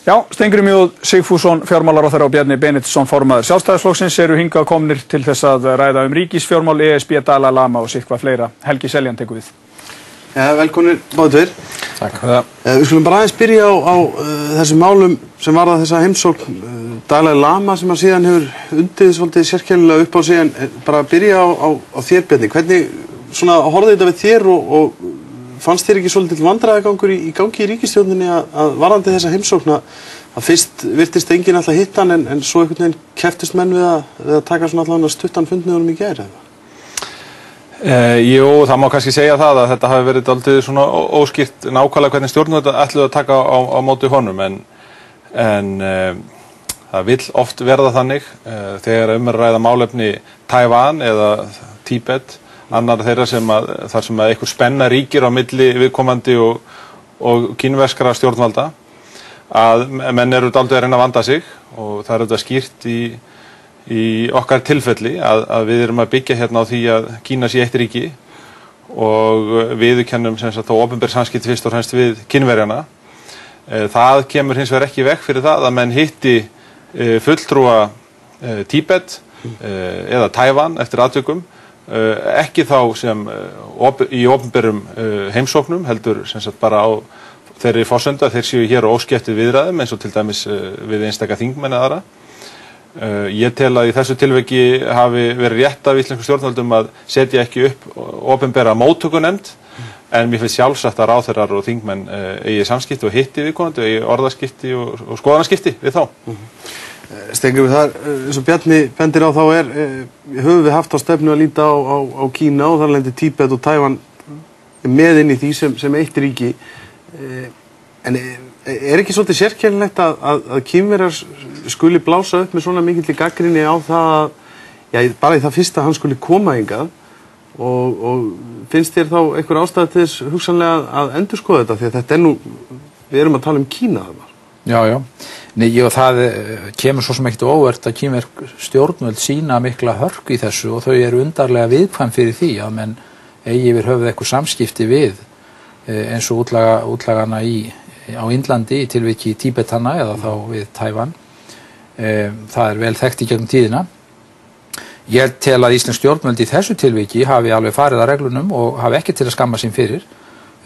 Já, Steingrímur Sigfússon, fjármálaráðherra og Bjarni Benediktsson, formaður Sjálfstæðisflokksins eru hingað komnir til þess að ræða ríkisfjármál, ESB, Dalai Lama og sitthvað fleira. Helgi Seljan tekur við. Ja, velkomnir báðir. Takk. Við skulum bara aðeins byrja á þessum málum sem varða þessa heimsókn Dalai Lama sem að síðan hefur undið svolítið sérkennilega upp á sig, en bara byrja á þér, Bjarni. Hvernig svona horfði þetta við þér og fannst þér ekki svolítið vandræðagangur í gangi í ríkisstjórninni að varðandi þessa heimsókn að fyrst virtist enginn alltaf hitt hann en svo einhvern veginn kepptust menn við að taka svona allavega stuttan fund með honum í gær? Jú, það má kannski segja það að þetta hafi verið dálítið svona óskýrt nákvæmlega hvernig stjórnvöld ætluðu að taka á móti honum, en það vill oft verða þannig þegar að ræða málefni Tævan eða Tíbet, annar þeirra þar sem að einhver spenna ríkir á milli viðkomandi og kínverskra stjórnvalda, að menn eru dálítið að reyna að vanda sig, og það er þetta skýrt í okkar tilfelli að við erum að byggja hérna á því að Kína sé eitt ríki og viðurkennum sem sagt þá opinber samskipti fyrst og fremst við Kínverjana. Það kemur hins vegar ekki í veg fyrir það að menn hitti fulltrúa Tíbet eða Tævan eftir atvikum, ekki þá sem í opinberum heimsóknum, heldur sem sagt bara á þeirri forsöndu að þeir séu hér og óski eftir viðræðum eins og til dæmis við einstaka þingmenn eða aðra. Ég tel að í þessu tilviki hafi verið rétt af íslenskum stjórnvöldum að setja ekki upp opinbera móttökunefnd, en mér finnst sjálfsagt að ráðherrar og þingmenn eigi samskipti og hitti viðkomandi, eigi orðaskipti og skoðanaskipti við þá. Steingrímur, það eins og Bjarni bendir á, þá höfum við haft á stefnu að líta á Kína og þar lendi Tíbet og Tævan með inn í því sem eitt ríki. En ekki svolítið sérkennilegt að Kínverjar skuli blása upp með svona mikilli gagnrýni á það, bara í það fyrsta að hann skuli koma hingað, og finnst þér þá einhver ástæða til þess hugsanlega að endurskoða þetta, því að þetta nú, við erum að tala um Kína þarna. Já. Nei, og það kemur svo sem ekkert óvart að kínversk stjórnvöld sýna mikla hörku í þessu, og þau eru undarlega viðkvæm fyrir því að menn eigi yfir höfuð eitthvað samskipti við eins og útlagana á Indlandi í tilviki Tíbetana eða þá við Tævan. Það er vel þekkt í gegnum tíðina. Ég tel að íslensk stjórnvöld í þessu tilviki hafi alveg farið að reglunum og hafi ekki til að skamma sín fyrir.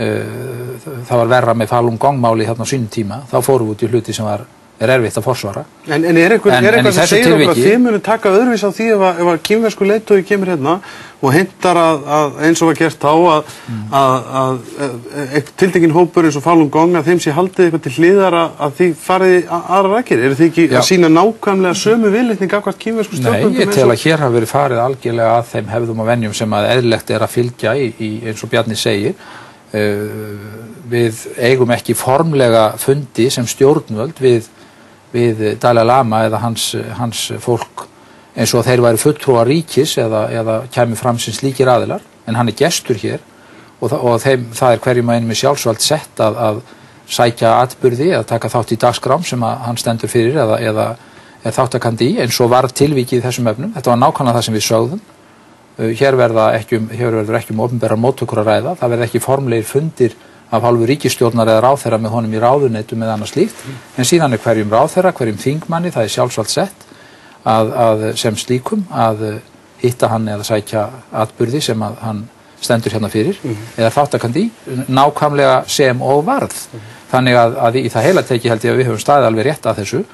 Það var verra með Falun Gong máli hérna á sínum tíma, þá fórum við út í hluti sem er erfitt að forsvara. En er eitthvað sem segir okkur að þið munu taka öðruvís á því ef að kínversku leiðtogi kemur hérna og hentar að eins og var gert þá að tiltekinn hópur eins og Falun Gong að þeim sé haldið eitthvað til hliðar að því farið aðra rækir? Eru þið ekki að sýna nákvæmlega sömu viðleitni gagnvart kínversku stjórnvöldum? Nei, ég tel að hér hafi verið farið algjörlega að þeim hefðum og venjum sem að eðlilegt er að fylgja í eins og Bjarni segir. Við eigum ekki formlega fundi sem stjórnvöld við Dalai Lama eða hans fólk eins og þeir væri fulltrúar ríkis eða kæmi fram sem slíkir aðilar, en hann er gestur hér og það er hverjum að einum með sjálfsvald sett að sækja atburði eða taka þátt í dagskrám sem að hann stendur fyrir eða er þáttakandi í, eins og var tilvikið í þessum efnum. Þetta var nákvæmlega það sem við sögðum. Hér verður ekki opinberar móttökur að ræða, það verður ekki formlegir fundir af hálfu ríkisstjórnar eða ráðherra með honum í ráðuneytum eða annað slíkt, en síðan er hverjum ráðherra, hverjum þingmanni, það er sjálfsvald sett að sem slíkum að hitta hann eða sækja atburði sem að hann stendur hérna fyrir eða þáttakandi í, nákvæmlega sem og varð. Þannig að í það heila teki held ég að við höfum staðið alveg rétt að þessu,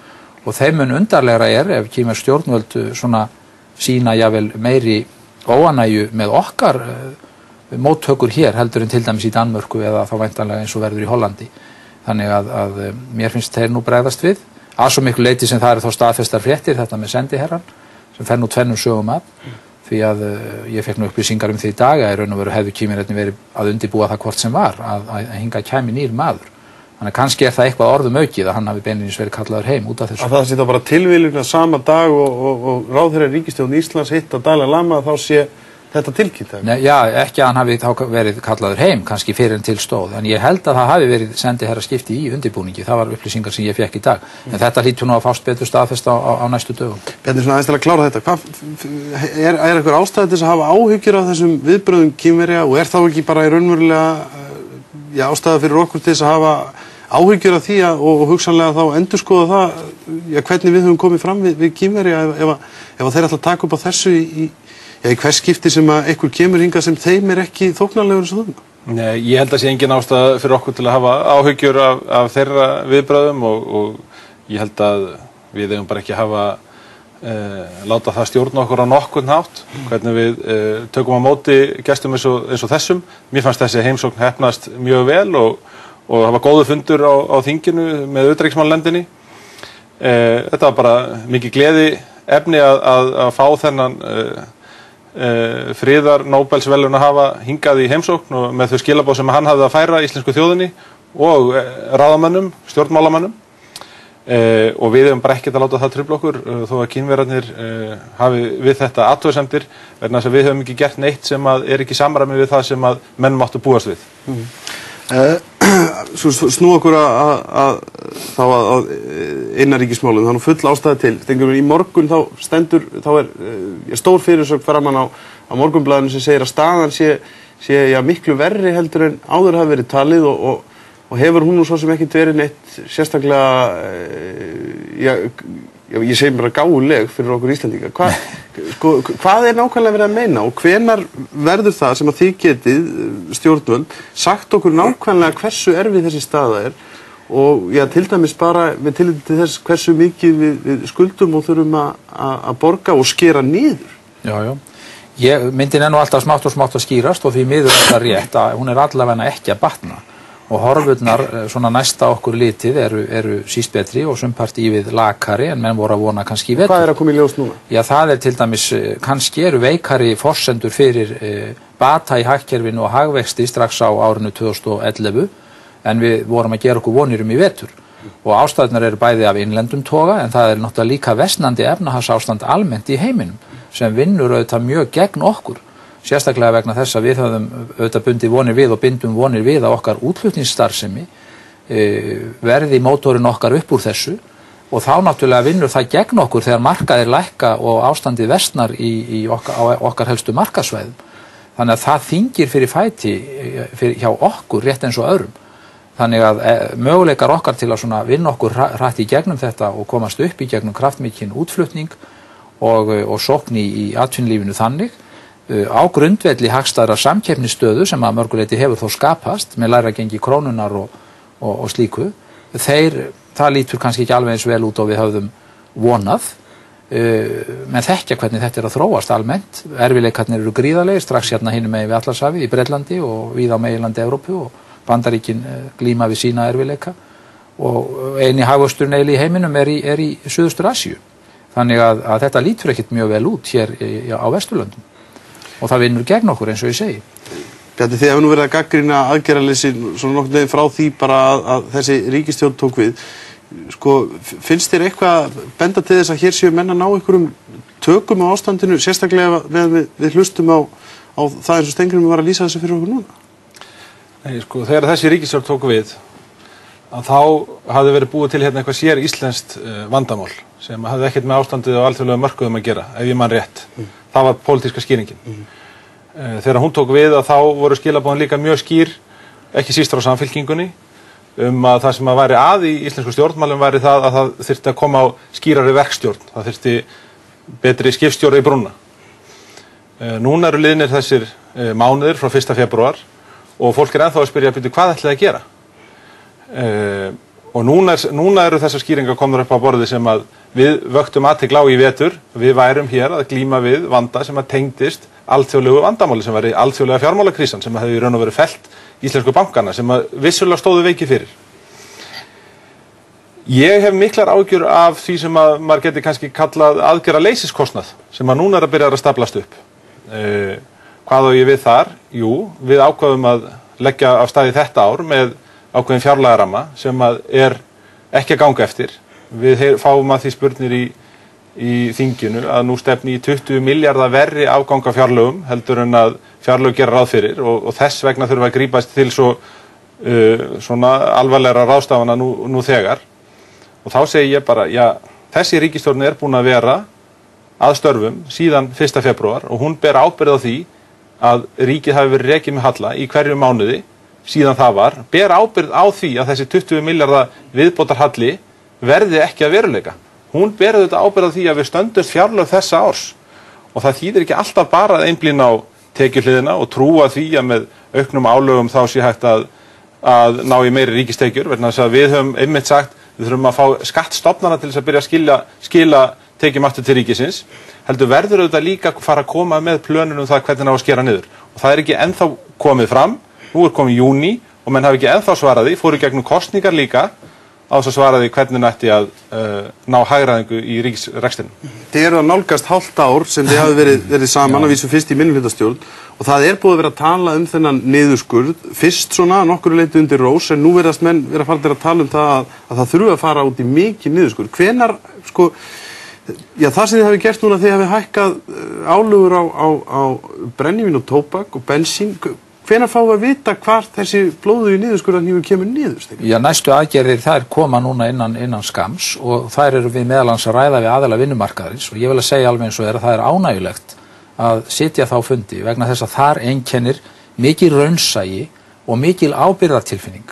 og þeim mun undarlegra ef kínversk stjórnvöld svona sýna jafnvel meiri óánægju með okkar móttökur hér heldur en til dæmis í Danmörku eða þá væntanlega eins og verður í Hollandi. Þannig að mér finnst þeir nú bregðast við að svo miklu leyti sem það eru þá staðfestar fréttir, þetta með sendiherran sem fer nú tvennum sögum af, því að ég fekk nú upplýsingar um því í dag að í raun og veru hefðu Kínverjarnir verið að undirbúa það hvort sem var að hingað kæmi nýr maður. Þannig að kannski er það eitthvað orðum aukið að hann hafi beinlínis verið kallaður heim út af þessu. Að það sé þá bara tilviljun að sama dag og ráðherra ríkisstjórn Íslands hitta Dalai Lama, þá sé þetta tilkynnt? Nei, já, ekki að hann hafi þá verið kallaður heim, kannski fyrir en til stóð, en ég held að það hafi verið sendiherra skipti í undirbúningi, það var upplýsingar sem ég fekk í dag, en þetta hlýtur nú að fást betur staðfest á næstu dögum. Bjarni, svona aðeins til að klára þetta, er einhver ástæða til að hafa áhyggjur af þessum viðbrögðum Kínverja, og er þá ekki bara í raunverulega ástæða fyrir okkur til þess að hafa áhyggjur af því og hugsanlega þá endurskoða það hvernig við höfum komið fram við Kínverja ef þeir ætla að taka upp á þessu í hvers skipti sem að einhver kemur hingað sem þeim ekki þóknanlegur eins og þarna? Nei, ég held að sé engin ástæða fyrir okkur til að hafa áhyggjur af þeirra viðbrögðum og ég held að við eigum bara ekki að hafa láta það stjórna okkur á nokkurn hátt hvernig við tökum á móti gestum eins og þessum. Mér fannst þessi heimsókn heppnast mjög vel og það var góður fundur á þinginu með utanríkismálanefndinni. Þetta var bara mikið gleði efni að fá þennan friðar Nóbelsverðlauna hafa hingað í heimsókn og með þau skilaboð sem hann hafði að færa íslensku þjóðinni og ráðamönnum, stjórnmálamönnum. Og við hefum bara ekkert að láta það trufla okkur þó að Kínverjarnir hafi við þetta athugasemdir vegna þess að við höfum ekki gert neitt sem ekki samræmi við það sem menn máttu búast við. Snú okkur að innanríkismálum, það er nú full ástæða til. Í morgun þá er stór fyrirsögn framan á Morgunblaðinu sem segir að staðan sé miklu verri heldur en áður hafi verið talið og hefur hún nú svo sem ekkert verið neitt sérstaklega, ég segi bara gáfuleg fyrir okkur Íslendinga. Hvað er nákvæmlega verið að meina og hvenær verður það sem að þið getið, stjórnvöld, sagt okkur nákvæmlega hversu erfið þessi staða er og til dæmis bara með tilliti til þess hversu mikið við skuldum og þurfum að borga og skera niður? Já. Myndin er nú alltaf smátt að skýrast og því miður þetta rétt að hún er allavega ekki að batna. Og horfurnar svona næsta okkur litið eru síst betri og sumpart ívið lakari en menn voru að vona kannski í vetur. Hvað er að koma í ljós núna? Já, það er til dæmis, kannski eru veikari forsendur fyrir bata í hagkerfinu og hagvexti strax á árinu 2011 en við vorum að gera okkur vonir í vetur. Og ástæðunar eru bæði af innlendum toga en það er náttúrulega líka versnandi efnahagsástand almennt í heiminum sem vinnur auðvitað mjög gegn okkur. Sérstaklega vegna þess að við höfum auðvitað bundið vonir við og bindum vonir við að okkar útflutningsstarfsemi verði mótorinn okkar upp úr þessu og þá náttúrulega vinnur það gegn okkur þegar markaðir lækka og ástandið versnar á okkar helstu markaðsvæðum. Þannig að það þyngir fyrir fæti hjá okkur rétt eins og öðrum. Þannig að möguleikar okkar til að vinna okkur hratt í gegnum þetta og komast upp í gegnum kraftmikinn útflutning og sókn í atvinnulífinu þannig á grundvelli hagstæðrar samkeppnisstöðu sem að mörguleyti hefur þó skapast með lægra gengi krónunar og slíku. Það lítur kannski ekki alveg eins vel út og við höfðum vonað. Menn þekkja hvernig þetta er að þróast almennt. Erfiðleikarnir eru gríðarlegir strax hérna hinum megin við Atlantshafið í Bretlandi og víða á meginlandi Evrópu og Bandaríkin glíma við sína erfiðleika og eini hagvöxturinn í heiminum er í Suðaustur Asíu. Þannig að þetta lítur ekkert mjög vel út hér á Vesturlöndum. Og það vinnur gegn okkur eins og ég segi. Bjarni, þið hefur nú verið að gagnrýna aðgerðaleysi svona nokkurn veginn frá því bara að þessi ríkisstjórn tók við. Finnst þér eitthvað benda til þess að hér séu menn að ná einhverjum tökum á ástandinu, sérstaklega við hlustum á það eins og Steingrímur var að lýsa þessu fyrir okkur núna? Nei, þegar þessi ríkisstjórn tók við, að þá hafði verið búið til hérna eitthvað sér íslenskt vandamál sem hafði ekkert með ástandið á alþjóðlegum mörkuðum að gera, ef ég man rétt. Það var pólitíska skýringin. Þegar hún tók við að þá voru skilaboðin líka mjög skýr, ekki síst frá Samfylkingunni, að það sem væri í íslensku stjórnmálum væri það að það þyrfti að koma á skýrari verkstjórn. Það þyrfti betri skipstjóra í brúna. Núna eru liðnir þessir mánuðir frá 1. febrúar og fólk ennþá að spyrja hvað ætlaði að gera. Og núna eru þessar skýringar komnar upp á borði sem að við vöktum athygli á í vetur. Við værum hér að glíma við vanda sem að tengdist alþjóðlegu vandamáli sem væri alþjóðlega fjármálakrísan sem hefði í raun og verið fellt íslensku bankana sem að vissulega stóðu veiki fyrir. Ég hef miklar áhyggjur af því sem að maður geti kannski kallað aðgerðaleysiskostnað sem að núna er að byrja að staplast upp. Hvað á ég við þar? Jú, við ákváðum að leggja af stað í þetta ár með ákveðin fjárlagaramma sem að er ekki að ganga eftir. Við fáum að því spurnir í þinginu að nú stefni í 20 milljarða verri afganga fjárlögum heldur en að fjárlög gera ráð fyrir og þess vegna þurfa að grípast til svona alvarlegra ráðstafana nú þegar. Og þá segi ég bara, þessi ríkisstjórn er búin að vera að störfum síðan 1. febrúar og hún ber ábyrgð á því að ríkið hafi verið rekið með halla í hverju mánuði síðan það var, ber ábyrgð á því að þessi 20 milljarða viðbótarhalli verði ekki að veruleika. Hún ber auðvitað ábyrgð á því að við stöndumst fjárlög þessa árs og það þýðir ekki alltaf bara að einblína á tekjuhliðina og trúa því að með auknum álögum þá sé hægt að ná í meiri ríkistekjur, vegna þess að við höfum einmitt sagt við þurfum að fá skattstofnana til þess að byrja að skila tekjum aftur til ríkisins, heldur verður auðvitað líka að fara að koma með plönunum það hvernig á að skera niður og það ekki ennþá komið fram, nú komið júní og menn hafi ekki ennþá svarað því, fóru gegnum kosningar líka á þess að svara því hvernig nætti að ná hagræðingu í ríkisrekstrinum. Þið eru að nálgast hálft ár sem þið hafi verið saman að vísu fyrst í minnihlutastjórn og það búið að vera að tala þennan niðurskurð, fyrst svona nokkru leyti undir rós en nú verðast menn vera farnir að tala það að það þurfi að fara út í mikið niðurskurð. Hvenær, það sem þið hafi gert núna þið hafi hækkað álögur á brennivín og tóbak og bensín, hvenær fáum við að vita hvar þessi blóðugi niðurskurðarhnífur kemur niður? Já, næstu aðgerðir þær koma núna innan skams og þær eru við meðal annars að ræða við aðila vinnumarkaðarins og ég vil að segja alveg eins og að það ánægjulegt að sitja þá fundi vegna þess að þar einkennir mikil raunsæi og mikil ábyrgðartilfinning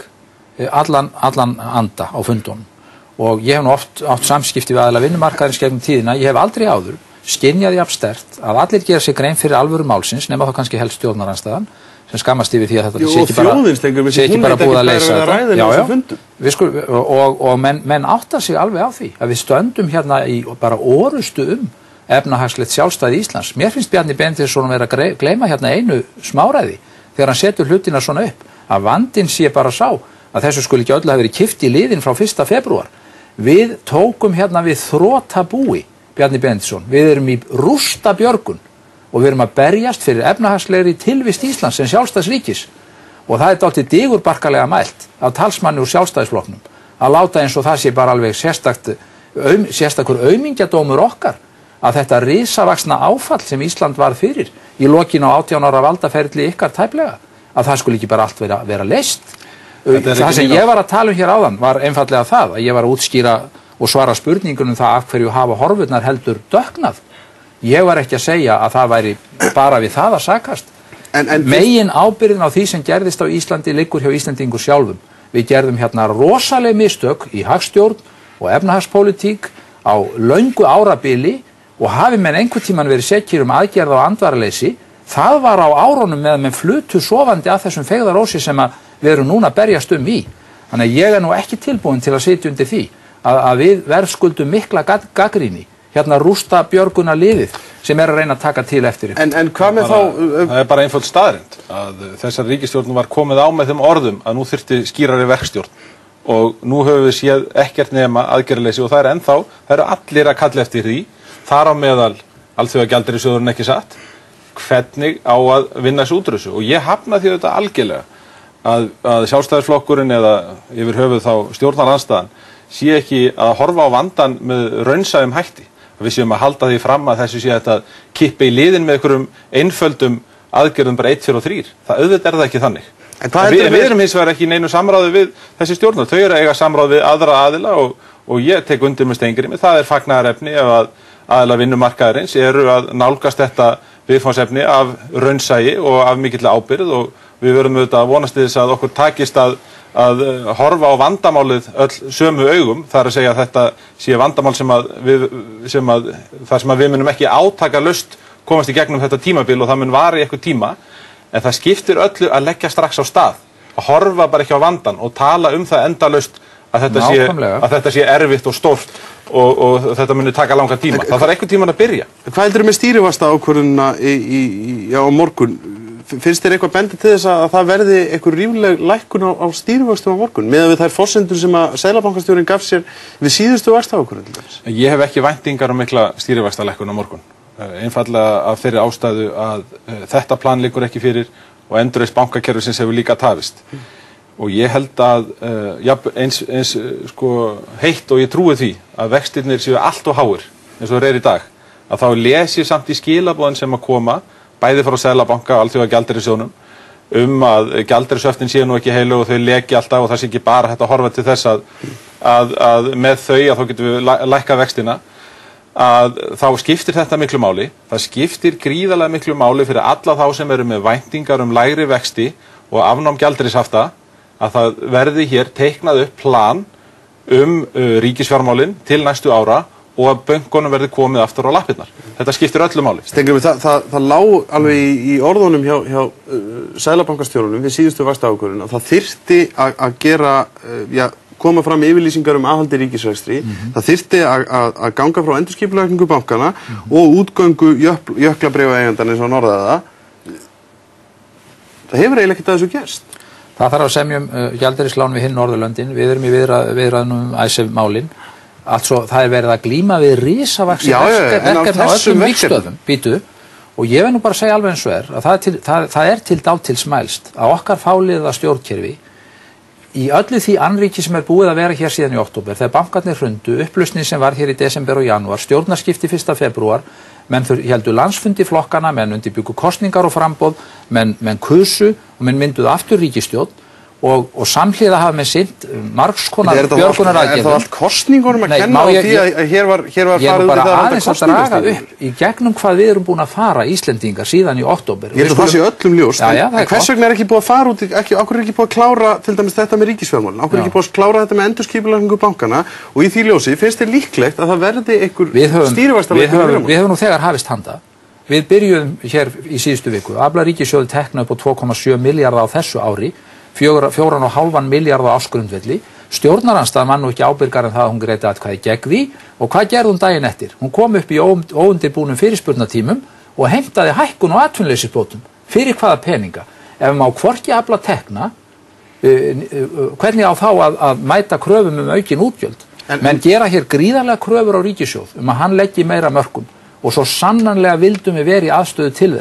allan anda á fundunum og ég hef nú oft átt samskipti við aðila vinnumarkaðarins gegnum tíðina, ég hef aldrei áður skynjað jafn sterkt að allir gera sig grein fyrir alvöru málsins nema þá kannski helst stjórnarandstaðan sem skammast yfir því að þetta sé ekki bara búið að leysa þetta og menn átta sig alveg á því að við stöndum hérna í bara orustu efnahagslegt sjálfstæði Íslands. Mér finnst Bjarni Benediktsson vera að gleyma hérna einu smáræði þegar hann setur hlutina svona upp að vandinn sé bara sá að þessu skuli ekki öll hafa verið kippt í liðin frá 1. febrúar. Við tókum hérna við þrotabúi Bjarni Benediktsson, við erum í rústabjörgun og við erum að berjast fyrir efnahagslegri tilvist Íslands sem sjálfstæðsríkis og það dálítið digurbarkalega mælt af talsmanni úr sjálfstæðisflokknum að láta eins og það sé bara alveg sérstakur aumingjadómur okkar að þetta risavaxna áfall sem Ísland var fyrir í lokin á 18 ára valdaferli ykkar tæplega að það skulle ekki bara allt vera leyst. Það sem ég var að tala hér áðan var einfallega það að ég var að útskýra og svara spurningunum það af hverju hafa horfurnar heldur dökknað. Ég var ekki að segja að það væri bara við það að sakast. Megin ábyrgðin á því sem gerðist á Íslandi liggur hjá Íslendingur sjálfum. Við gerðum hérna rosaleg mistök í hagstjórn og efnahagspólitík á löngu árabili og hafi menn einhvern tímann verið sekir aðgerða og andvaraleysi. Það var á árunum með menn flutu sofandi að þessum feigðarósi sem við erum núna að berjast í. Þannig að ég nú ekki tilbúin til að sitja undir því að við verðskuldum mikla gagnrýni. Hérna rústa björguna liðið sem að reyna að taka til eftir. En hvað með þá? Það bara einföld staðreynd að þessar ríkisstjórn var komið á með þeim orðum að nú þyrfti skýrari verkstjórn og nú höfum við séð ekkert nema aðgerðaleysi og það ennþá, það eru allir að kalla eftir því, þar á meðal Alþjóðagjaldeyrissjóðurinn ekki satt, hvernig á að vinna þessu útrúsu og ég hafna því þetta algjörlega að sjálfstæðisflokkurinn eða yfir höfuð þá stjórnarandstaðan sé ekki að horfa á vandan með raunsæjum hætti. Við séum að halda því fram að þessu sé að kippa í liðin með einhverjum einföldum aðgerðum bara 1, 2 og 3. Það auðvitað er það ekki þannig. Við erum hins vegar ekki í neinu samráði við þessi stjórnvöld. Þau eru að eiga samráð við aðra aðila og ég tek undir með Steingrími. Það er fagnaðarefni ef að aðila vinnumarkaðarins eru að nálgast þetta viðfangsefni af raunsæi og af mikilli ábyrgð og við verum auðvitað að vonast til þess að okkur takist að horfa á vandamálið öll sömu augum, það er að segja að þetta sé vandamál þar sem við munum ekki átakalaust komast í gegnum þetta tímabil og það mun vara í eitthvað tíma, en það skiptir öllu að leggja strax á stað, að horfa bara ekki á vandan og tala það endalaust að þetta sé erfitt og stórt og þetta muni taka langan tíma. Það þarf eitthvað tíman að byrja. Hvað heldur með stýrivaxtaákvörðunina á morgun? Finnst þér eitthvað bendi til þess að það verði eitthvað rífleg lækkun á stýrivöxtum á morgun meðan við þær forsendur sem að Seðlabankastjórinn gaf sér við síðustu vaxtaákvörðun? Ég hef ekki væntingar mikla stýrivaxtalækkun á morgun. Einfaldlega af þeirri ástæðu að þetta plan liggur ekki fyrir og endurreisn bankakerfisins hefur líka tafist. Og ég held að eins heitt og ég trúi því að vextirnir séu allt og háir eins og þeir eru í dag, að þá les ég samt í skilaboðin sem að koma bæði frá Seðlabanka og Alþjóðagjaldeyrissjóðnum að gjaldeyrishöftin séu nú ekki heilög og þau leki alltaf og það sé ekki bara hægt að horfa til þess að með þau að þá getum við lækkað vextina að þá skiptir þetta miklu máli. Það skiptir gríðarlega miklu máli fyrir alla þá sem eru með væntingar lægri vexti og afnám gjaldeyrishafta að það verði hér teiknað upp plan ríkisfjármálin til næstu ára og að bönkunum verði komið aftur á lappirnar. Þetta skiptir öllu máli. Steingrímur, það lá alveg í orðunum hjá seðlabankastjórunum við síðustu vaxtaákvörðun að það þyrfti að gera, koma fram yfirlýsingar aðhaldi ríkisrekstri, það þyrfti að ganga frá endurskipulagningu bankana og útgöngu jöklabréfaeigendanna eins og orðaði það. Það hefur eiginlega ekkert að þessu gerst. Það þarf að semjum gjaldeyrislán við hinn Norðurlöndin. Við erum í viðræðum Icesave-málin. Altså, það verið að glíma við risavaxin verkefni á öllum vígstöðum. Býtu. Og ég vil nú bara segja alveg eins og að það er til dálítils mælst að okkar fáliða stjórnkerfi í öllu því annríki sem búið að vera hér síðan í október, þegar bankarnir hrundu, upplausnin sem var hér í desember og janúar, stjórnarskipti 1. febrúar, menn héldu landsfundi flokkana, menn undirbjuggu kosningar og framboð, menn kusu og menn mynduðu aftur ríkisstjórn og samhliða hafa með sinnt margs konar björgunaraðgerðum. Er það allt kosningunum að kenna á því að hér var farið út í það að halda kosningastíð? Ég er bara aðeins að draga upp í gegnum hvað við erum búin að fara Íslendingar síðan í október. Ég held að það sé öllum ljóst, en hvers vegna er ekki búið að fara út, okkur er ekki búið að klára til dæmis þetta með ríkisfjármálin, okkur er ekki búið að klára þetta með endurskipulagningu bankana og í því ljósi finnst þér líklegt að það verði einhver stýrivaxtalækkun? Við höfum nú þegar hafist handa. Við byrjuðum hér í síðustu viku, afla ríkissjóði tekna upp á 2,7 milljarða á þessu ári, 4,5 milljarða á ársgrundvelli. Stjórnarandstaðan var nú ekki ábyrgar en það að hún greiddi atkvæði gegn því og hvað gerði hún daginn eftir? Hún kom upp í óundirbúnum fyrirspurnatímum og heimtaði hækkun og atvinnuleysisbótum. Fyrir hvaða peninga? Ef má hvorki afla tekna, hvernig á þá að mæta kröfum aukin útgjöld? Menn gera hér gríðarlega kröfur á ríkissjóð að hann leggi meira mörkum og svo sannanlega vildum við vera í aðstöðu til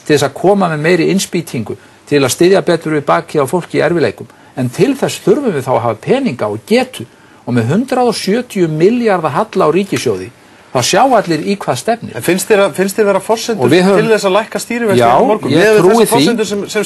þess að koma með meiri innspýtingu til að styðja betur við bakið á fólki í erfiðleikum. En til þess þurfum við þá að hafa peninga og getu og með 170 milljarða halla á ríkissjóði þá sjá allir í hvað stefnir. En finnst þér vera forsendur til þess að lækka stýrivexti á morgun? Já, ég trúi því. Sem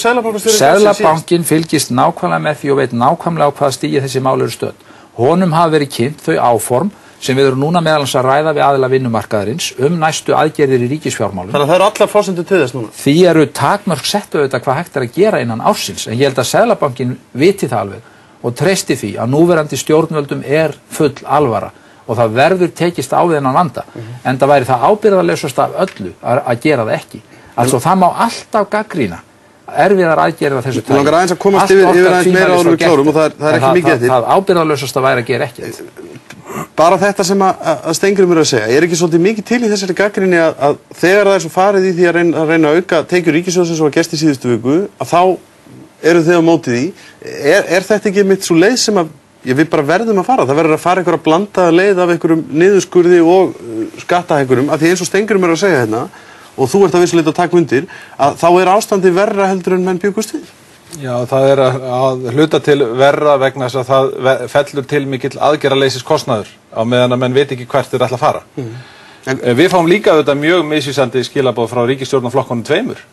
Seðlabankinn fylgist nákvæmlega með því og veit nákvæmlega á hvaða stigi þessi mál eru stödd. Honum hafa verið kynnt þau áform sem við erum núna meðalans að ræða við aðila vinnumarkaðarins næstu aðgerðir í ríkisfjármálum. Þannig að það eru allar forsendur til þess núna? Því eru takmörk sett auðvitað hvað hægt að gera innan ársins, en ég held að Seðlabankinn viti það alveg og treysti því að núverandi stjórnvöldum er full alvara og það verður tekist á þennan vanda, en það væri það ábyrgðarlausast af öllu að gera það ekki. Altså það má alltaf gagnrýna erfiðar aðgerðir af þessu tagi. Þú langar aðeins að komast yfir aðeins meira áður við klárum og það er ekki mikið eftir. Það ábyrgðarlausast að væri að gera ekkert. Bara þetta sem að Steingrímur að segja, er ekki svolítið mikið til í þessari gagnrýni að þegar það er svo farið í því að reyna að auka tekjur ríkissjóðsins og að gerst í síðustu viku, að þá eru þau á móti því. Er þetta ekki mitt svo leið sem að við bara verðum að fara? Það verður að fara einhverja blandaða leið af einhverjum niðurskurði og skattahækkunum, af því eins og Steingrímur að segja hérna, og þú ert að vissulega að taka undir, að þá er ástandi verra heldur en menn bjuggust við. Já, það er að hluta til verra vegna þess að það fellur til mikill aðgerðarleysis kostnaður á meðan að menn veit ekki hvert þeir ætla að fara. Við fáum líka auðvitað mjög misvísandi skilaboð frá ríkisstjórnarflokkunum tveimur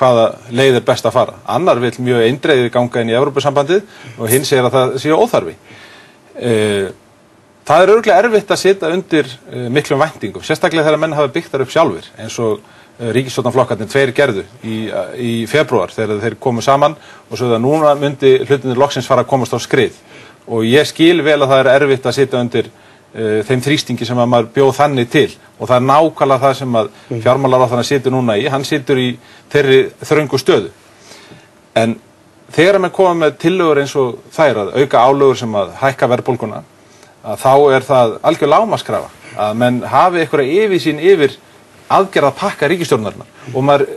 hvaða leið er best að fara. Annar vill mjög eindreiðið ganga inn í Evrópusambandið og hinn segir að það sé óþarfi. Það er örugglega erfitt að sitja undir miklum væntingum, sérstaklega þegar menn hafa byggt þar upp sjálfir, eins og ríkisstjórnarflokkarnir tveir gerðu í febrúar þegar þeir komu saman og svo að núna myndi hlutinir loksins fara að komast á skrið. Og ég skil vel að það er erfitt að sitja undir þeim þrýstingi sem að maður bjóð þannig til og það er nákvæmlega það sem að fjármálaráðherra situr núna í, hann situr í þeirri þröngu stöðu. En þegar að menn koma með tillögur eins og þær að auka álögur sem að hækka verðbólguna, að þá er það algjör lágmarkskrafa að menn hafi einhverja yfirsýn yfir aðgerða pakka ríkisstjórnarinnar og maður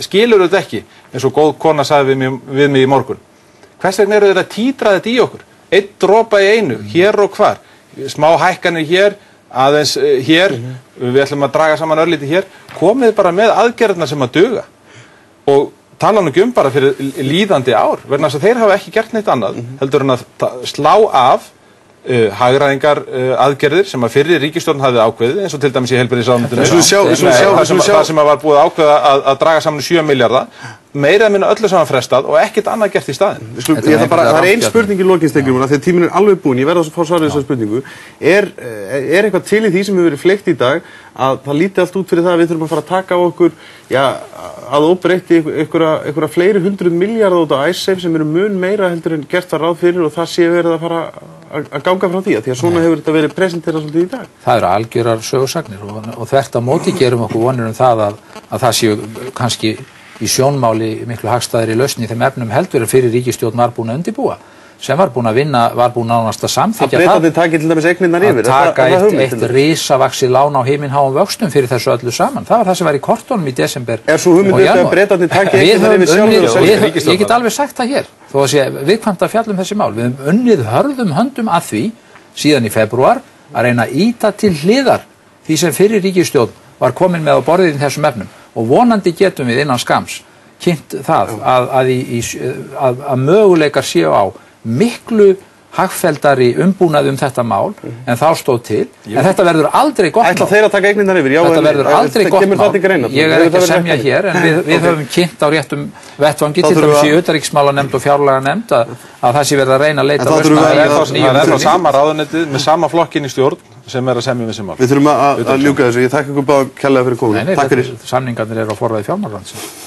skilur þetta ekki eins og góð kona sagði við mig í morgun. Hvers vegna eru þeir að títra þetta í okkur? Einn dropa í einu, hér og hvar. Smá hækkanir hér, aðeins hér, við ætlum að draga saman örlítið hér. Komið bara með aðgerðirnar sem að duga og tala nú ekki bara fyrir líðandi ár, vegna þess að þeir hafa ekki gert neitt annað heldur en að slá af hagræðingar aðgerðir sem að fyrri ríkisstjórn hafði ákveðið eins og til dæmis í heilbrigðisráðuneytinu það sem var búið að ákveða að draga saman 7 milljarða meira að minna öllu saman frestað og ekkert annað gert í staðinn. Það er ein spurning í lokin, Steingrímur, af því að tíminn er alveg búinn, ég verð að fá svarið þessar spurningu. Er eitthvað til í því sem hefur verið fleygt í dag að það líti allt út fyrir það að við þurfum að fara að taka á okkur, að óbreytti einhverja fleiri 100 milljarða út á Icesave sem eru mun meira heldur en gert var ráð fyrir og það sé verið að fara að ganga frá því að svona hefur þetta verið presenterað svolítið í dag. Það eru algjörar sögusagnir og þvert á móti gerum okkur vonir það að það séu kannski í sjónmáli miklu hagstæðri lausn í þeim efnum heldur en fyrir ríkisstjórn var búin að undirbúa sem var búin að vinna, var búin nánast að samþykkja það að taka eitt risavaxið lán á himinháum vöxtum fyrir þessu öllu saman. Það var það sem var í kortunum í desember og janúar. Ég get alveg sagt það hér, þó að sé viðkvæmt að fjalla þessi mál. Við höfum unnið hörðum höndum að því síðan í febrúar að reyna að ýta til hliðar því sem fyrir ríkisstjórn var komin með á borðið í þessum efnum og vonandi getum við innan skams kynnt það að möguleikar séu á miklu hagfelldari umbúnað þetta mál en þá stóð til, en þetta verður aldrei gott mál. Ætla þeir að taka eignirnar yfir? Þetta verður aldrei gott mál. Ég er ekki að semja hér en við höfum kynnt á réttum vettvangi til dæmis í utanríkismálanefnd og fjárlaganefnd að það sé verið að reyna að leita lausna. Það er þá sama ráðuneytið með sama flokkin í stjórn sem er að semja þessi mál. Við þurfum að ljúka þessu. Ég þakka ykkur báðum kærlega fyrir komuna. Takk fyrir. Samningarnir eru á forræði fjármálaráðuneytisins.